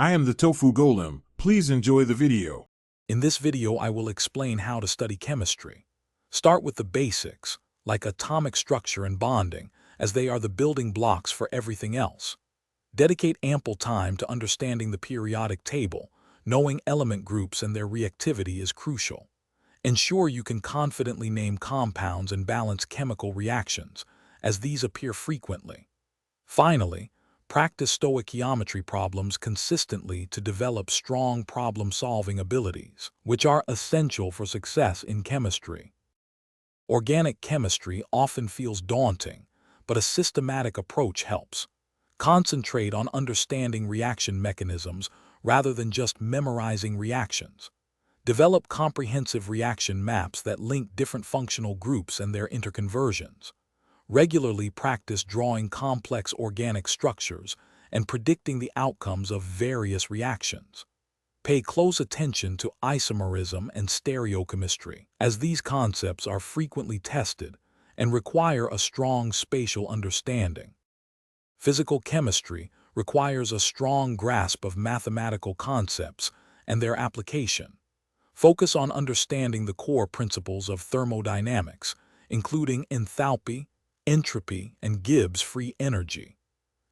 I am the Tofu Golem. Please enjoy the video. In this video, I will explain how to study chemistry. Start with the basics, like atomic structure and bonding, as they are the building blocks for everything else. Dedicate ample time to understanding the periodic table. Knowing element groups and their reactivity is crucial. Ensure you can confidently name compounds and balance chemical reactions, as these appear frequently. Finally, practice stoichiometry problems consistently to develop strong problem-solving abilities, which are essential for success in chemistry. Organic chemistry often feels daunting, but a systematic approach helps. Concentrate on understanding reaction mechanisms rather than just memorizing reactions. Develop comprehensive reaction maps that link different functional groups and their interconversions. Regularly practice drawing complex organic structures and predicting the outcomes of various reactions. Pay close attention to isomerism and stereochemistry, as these concepts are frequently tested and require a strong spatial understanding. Physical chemistry requires a strong grasp of mathematical concepts and their application. Focus on understanding the core principles of thermodynamics, including enthalpy, entropy, and Gibbs free energy.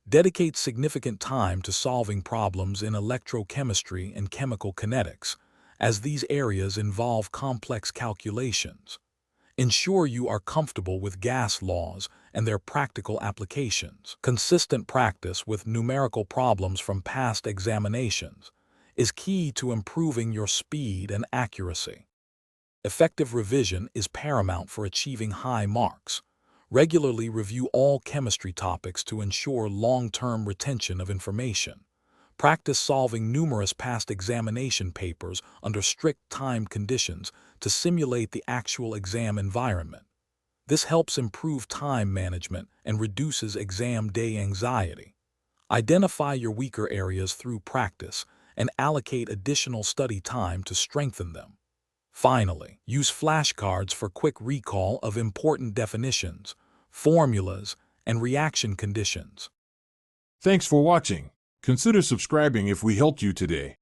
Dedicate significant time to solving problems in electrochemistry and chemical kinetics, as these areas involve complex calculations. Ensure you are comfortable with gas laws and their practical applications. Consistent practice with numerical problems from past examinations is key to improving your speed and accuracy. Effective revision is paramount for achieving high marks. Regularly review all chemistry topics to ensure long-term retention of information. Practice solving numerous past examination papers under strict timed conditions to simulate the actual exam environment. This helps improve time management and reduces exam day anxiety. Identify your weaker areas through practice and allocate additional study time to strengthen them. Finally, use flashcards for quick recall of important definitions, formulas, and reaction conditions. Thanks for watching. Consider subscribing if we helped you today.